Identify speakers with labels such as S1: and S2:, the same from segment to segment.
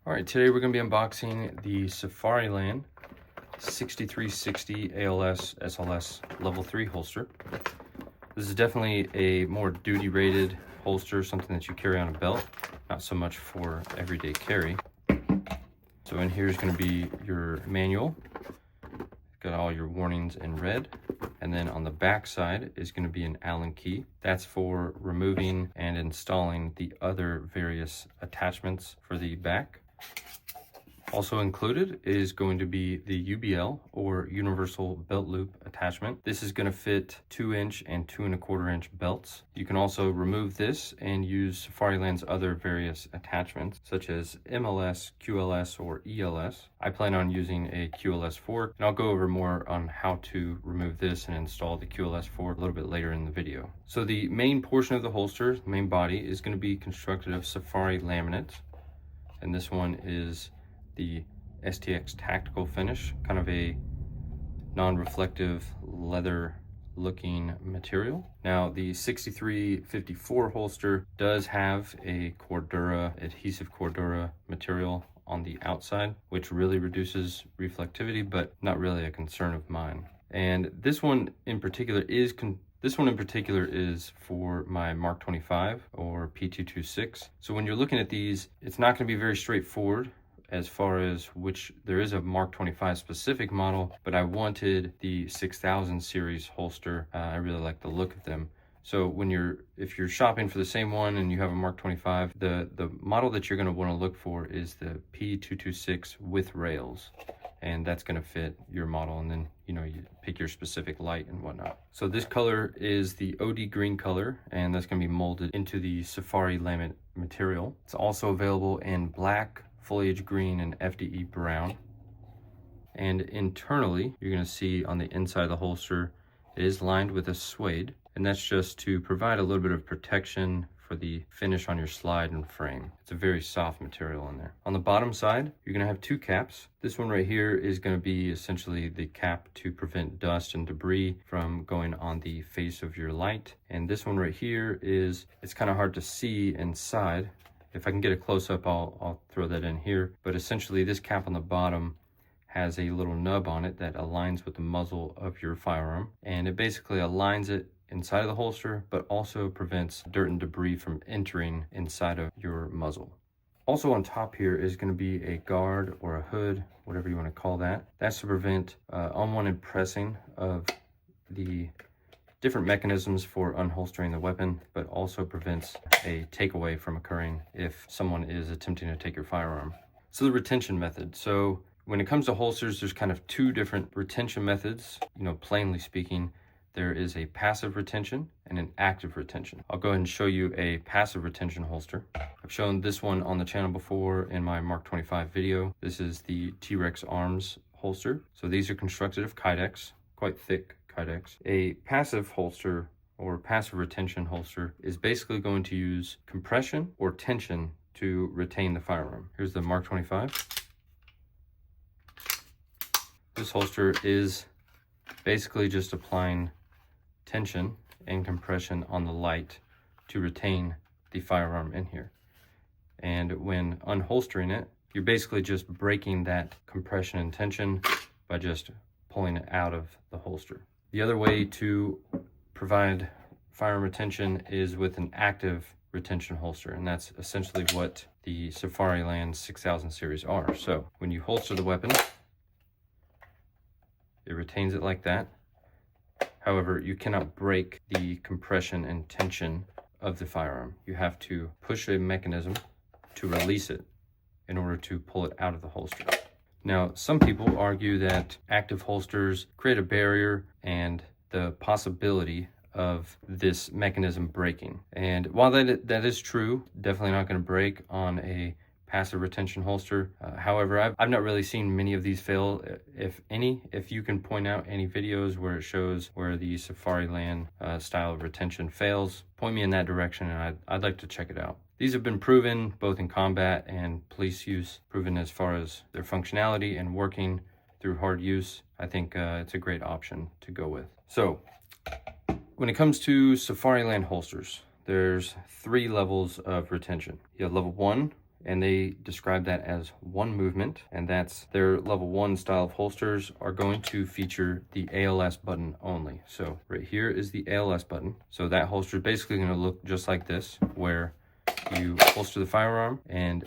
S1: All right, today we're going to be unboxing the Safariland 6360 ALS SLS Level 3 holster. This is definitely a more duty rated holster, something that you carry on a belt, not so much for everyday carry. So in here is going to be your manual. Got all your warnings in red. And then on the back side is going to be an Allen key. That's for removing and installing the other various attachments for the back. Also included is going to be the UBL, or Universal Belt Loop attachment. This is going to fit 2-inch and 2¼ inch belts. You can also remove this and use Safariland's other various attachments, such as MLS, QLS, or ELS. I plan on using a QLS fork, and I'll go over more on how to remove this and install the QLS fork a little bit later in the video. So the main portion of the holster, the main body, is going to be constructed of Safari laminate, and this one is the STX tactical finish, kind of a non-reflective leather looking material. Now the 6354 holster does have a Cordura, adhesive Cordura material on the outside, which really reduces reflectivity, but not really a concern of mine. And this one in particular is for my Mark 25 or P226. So when you're looking at these, it's not going to be very straightforward as far as which there is a Mark 25 specific model, but I wanted the 6000 series holster. I really like the look of them. So if you're shopping for the same one and you have a Mark 25, the model that you're going to want to look for is the P226 with rails, and that's going to fit your model, and then you pick your specific light and whatnot. So this color is the OD green color, and that's going to be molded into the Safari laminate material. It's also available in black, foliage green, and FDE brown. And internally, you're going to see on the inside of the holster, it is lined with a suede, and that's just to provide a little bit of protection for the finish on your slide and frame. It's a very soft material in there. On the bottom side, you're going to have two caps. This one right here is going to be essentially the cap to prevent dust and debris from going on the face of your light. And this one right here it's kind of hard to see inside. If I can get a close-up, I'll throw that in here. But essentially, this cap on the bottom has a little nub on it that aligns with the muzzle of your firearm. And it basically aligns it inside of the holster, but also prevents dirt and debris from entering inside of your muzzle. Also on top here is going to be a guard or a hood, whatever you want to call that. That's to prevent unwanted pressing of the different mechanisms for unholstering the weapon, but also prevents a takeaway from occurring if someone is attempting to take your firearm. So the retention method. So when it comes to holsters, there's kind of two different retention methods. Plainly speaking, there is a passive retention and an active retention. I'll go ahead and show you a passive retention holster. I've shown this one on the channel before in my Mark 25 video. This is the T-Rex Arms holster. So these are constructed of Kydex, quite thick Kydex. A passive holster or passive retention holster is basically going to use compression or tension to retain the firearm. Here's the Mark 25. This holster is basically just applying tension and compression on the light to retain the firearm in here. And when unholstering it, you're basically just breaking that compression and tension by just pulling it out of the holster. The other way to provide firearm retention is with an active retention holster, and that's essentially what the Safariland 6000 series are. So when you holster the weapon, it retains it like that. However, you cannot break the compression and tension of the firearm. You have to push a mechanism to release it in order to pull it out of the holster. Now, some people argue that active holsters create a barrier and the possibility of this mechanism breaking. And while that is true, definitely not going to break on a passive retention holster. However, I've not really seen many of these fail, if any. If you can point out any videos where it shows where the Safariland style of retention fails, point me in that direction, and I'd like to check it out. These have been proven both in combat and police use, proven as far as their functionality and working through hard use. I think it's a great option to go with. So when it comes to Safariland holsters, there's 3 levels of retention. You have level 1, and they describe that as one movement, and that's their level 1 style of holsters are going to feature the ALS button only. So right here is the ALS button. So that holster is basically going to look just like this, where you holster the firearm and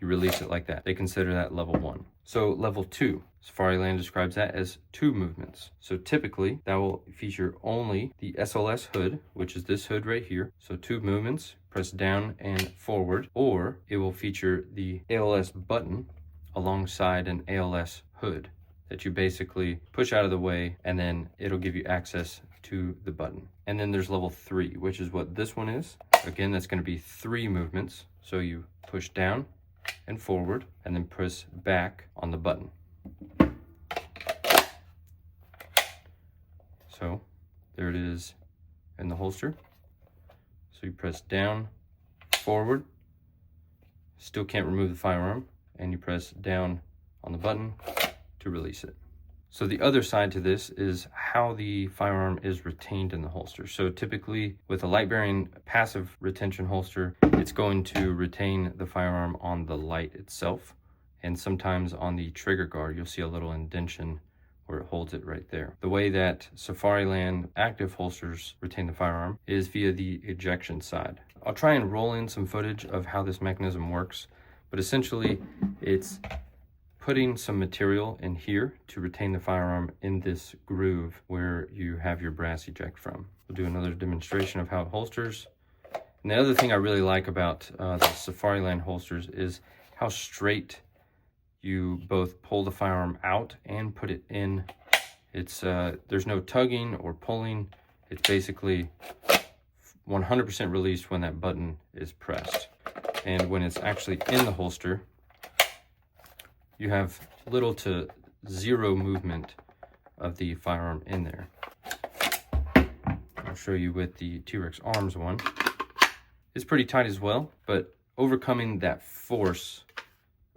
S1: you release it like that. They consider that level 1. So level 2, Safariland describes that as 2 movements. So typically that will feature only the SLS hood, which is this hood right here. So 2 movements, press down and forward, or it will feature the ALS button alongside an ALS hood that you basically push out of the way, and then it'll give you access to the button. And then there's level 3, which is what this one is. Again, that's going to be 3 movements. So you push down and forward, and then press back on the button. So there it is in the holster. So you press down, forward, still can't remove the firearm, and you press down on the button to release it. So the other side to this is how the firearm is retained in the holster. So typically with a light bearing passive retention holster, it's going to retain the firearm on the light itself. And sometimes on the trigger guard, you'll see a little indentation where it holds it right there. The way that Safariland active holsters retain the firearm is via the ejection side. I'll try and roll in some footage of how this mechanism works, but essentially it's putting some material in here to retain the firearm in this groove where you have your brass eject from. We'll do another demonstration of how it holsters. And the other thing I really like about the Safariland holsters is how straight you both pull the firearm out and put it in. It's there's no tugging or pulling. It's basically 100% released when that button is pressed. And when it's actually in the holster, you have little to zero movement of the firearm in there. I'll show you with the T-Rex Arms one. It's pretty tight as well, but overcoming that force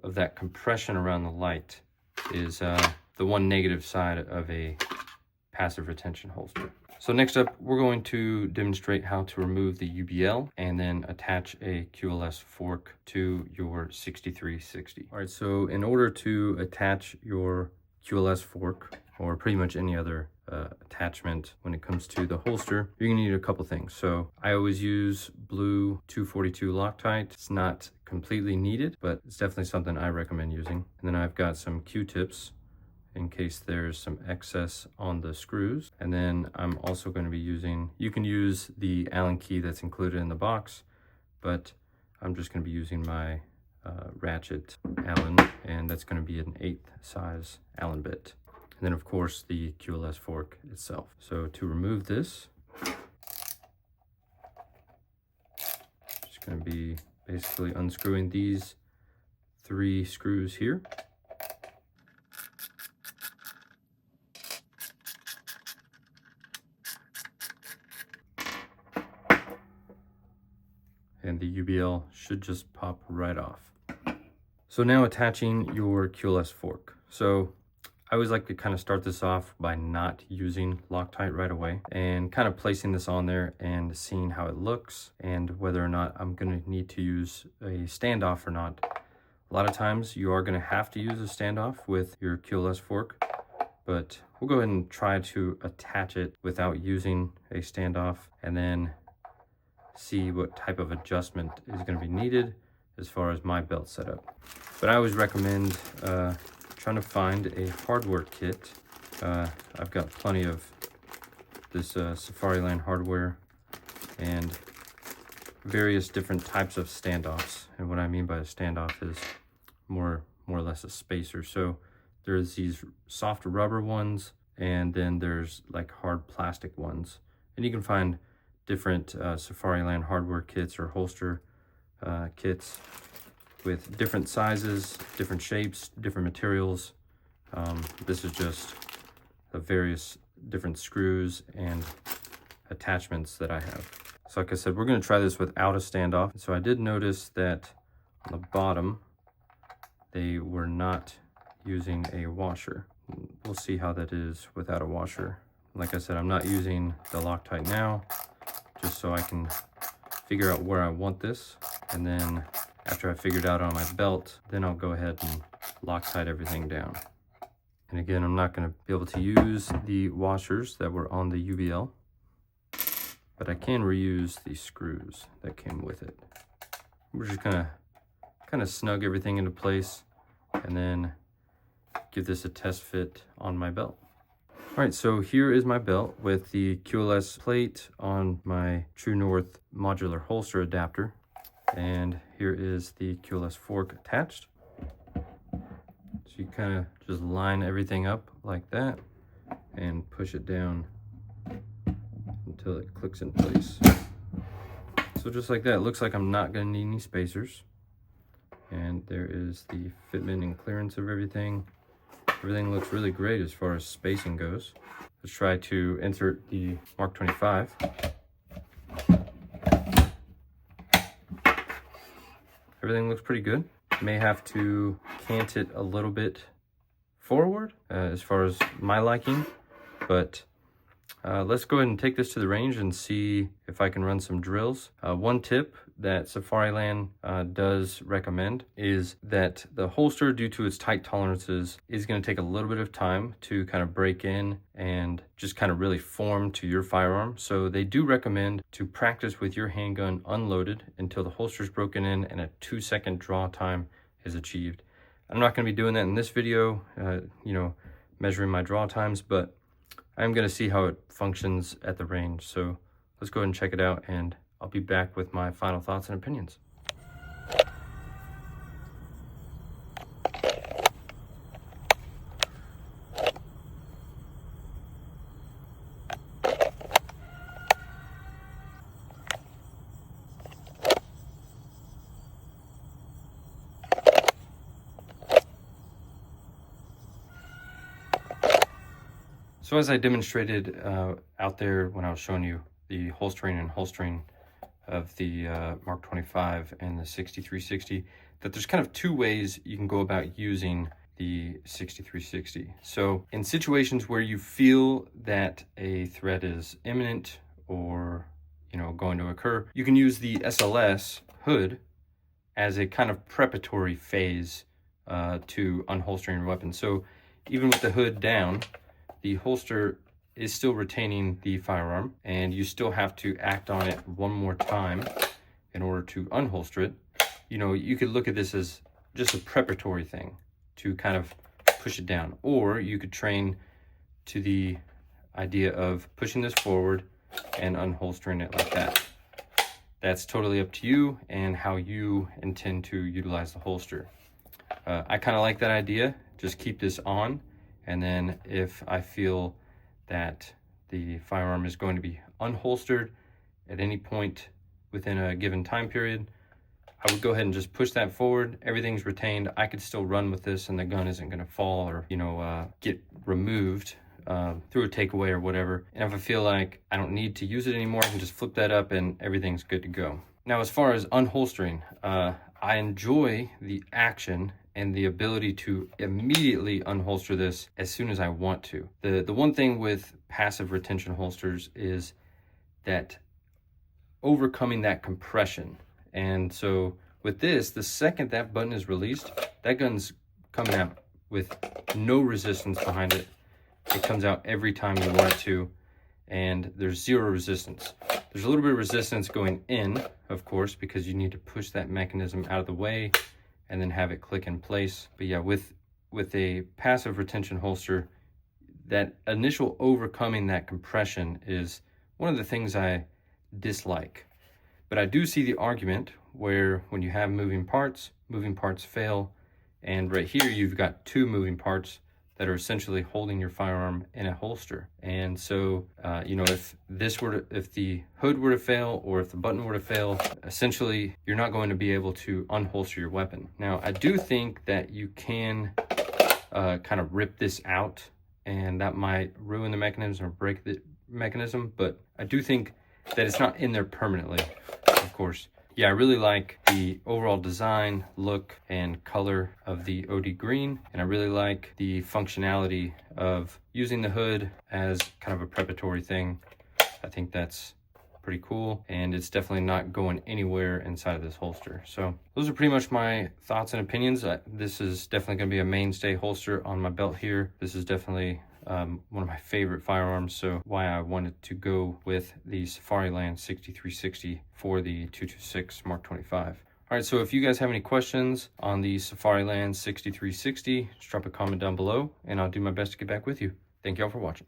S1: of that compression around the light is the one negative side of a passive retention holster. So next up, we're going to demonstrate how to remove the UBL and then attach a QLS fork to your 6360. All right, so in order to attach your QLS fork, or pretty much any other attachment when it comes to the holster, you're gonna need a couple things. So I always use blue 242 Loctite. It's not completely needed, but it's definitely something I recommend using. And then I've got some Q-tips in case there's some excess on the screws. And then I'm also going to be using, you can use the Allen key that's included in the box, but I'm just going to be using my ratchet Allen, and that's going to be an 1/8 size Allen bit. And then of course the QLS fork itself. So to remove this, just going to be basically unscrewing these 3 screws here. And the UBL should just pop right off. So now attaching your QLS fork. So I always like to kind of start this off by not using Loctite right away and kind of placing this on there and seeing how it looks and whether or not I'm going to need to use a standoff or not. A lot of times you are going to have to use a standoff with your QLS fork, but we'll go ahead and try to attach it without using a standoff, and then see what type of adjustment is going to be needed as far as my belt setup. But I always recommend trying to find a hardware kit. I've got plenty of this Safariland hardware and various different types of standoffs. And what I mean by a standoff is more or less a spacer. So there's these soft rubber ones, and then there's like hard plastic ones. And you can find different Safariland hardware kits or holster kits with different sizes, different shapes, different materials. This is just the various different screws and attachments that I have. So like I said, we're going to try this without a standoff. So I did notice that on the bottom, they were not using a washer. We'll see how that is without a washer. Like I said, I'm not using the Loctite now, just so I can figure out where I want this, and then after I figured out on my belt, then I'll go ahead and Loctite everything down. And again, I'm not going to be able to use the washers that were on the UBL, but I can reuse the screws that came with it. We're just going to kind of snug everything into place and then give this a test fit on my belt. All right, so here is my belt with the QLS plate on my True North modular holster adapter. And here is the QLS fork attached. So you kind of just line everything up like that and push it down until it clicks in place. So just like that, it looks like I'm not going to need any spacers. And there is the fitment and clearance of everything. Everything looks really great as far as spacing goes. Let's try to insert the Mark 25. Everything looks pretty good. May have to cant it a little bit forward as far as my liking, but let's go ahead and take this to the range and see if I can run some drills. One tip that Safariland does recommend is that the holster, due to its tight tolerances, is going to take a little bit of time to kind of break in and just kind of really form to your firearm. So they do recommend to practice with your handgun unloaded until the holster is broken in and a 2-second draw time is achieved. I'm not going to be doing that in this video, measuring my draw times, but I'm going to see how it functions at the range. So let's go ahead and check it out, and I'll be back with my final thoughts and opinions. So as I demonstrated out there when I was showing you the holstering of the Mark 25 and the 6360, that there's kind of two ways you can go about using the 6360. So in situations where you feel that a threat is imminent or going to occur, you can use the SLS hood as a kind of preparatory phase to unholstering your weapon. So even with the hood down, the holster is still retaining the firearm, and you still have to act on it one more time in order to unholster it. You could look at this as just a preparatory thing to kind of push it down, or you could train to the idea of pushing this forward and unholstering it like that. That's totally up to you and how you intend to utilize the holster. I kind of like that idea. Just keep this on, and then if I feel that the firearm is going to be unholstered at any point within a given time period, I would go ahead and just push that forward. Everything's retained. I could still run with this, and the gun isn't going to fall or get removed through a takeaway or whatever. And if I feel like I don't need to use it anymore, I can just flip that up and everything's good to go. Now, as far as unholstering, I enjoy the action and the ability to immediately unholster this as soon as I want to. The one thing with passive retention holsters is that overcoming that compression. And so with this, the second that button is released, that gun's coming out with no resistance behind it. It comes out every time you want it to, and there's zero resistance. There's a little bit of resistance going in, of course, because you need to push that mechanism out of the way and then have it click in place. But yeah, with a passive retention holster, that initial overcoming that compression is one of the things I dislike. But I do see the argument where when you have moving parts fail, and right here you've got two moving parts that are essentially holding your firearm in a holster. And so, if the hood were to fail, or if the button were to fail, essentially you're not going to be able to unholster your weapon. Now, I do think that you can kind of rip this out, and that might ruin the mechanism or break the mechanism, but I do think that it's not in there permanently, of course. Yeah, I really like the overall design, look, and color of the OD green, and I really like the functionality of using the hood as kind of a preparatory thing. I think that's pretty cool, and it's definitely not going anywhere inside of this holster. So those are pretty much my thoughts and opinions. This is definitely going to be a mainstay holster on my belt here. This is definitely one of my favorite firearms, so why I wanted to go with the Safariland 6360 for the 226 Mark 25. All right, so if you guys have any questions on the Safariland 6360, just drop a comment down below and I'll do my best to get back with you. Thank y'all for watching.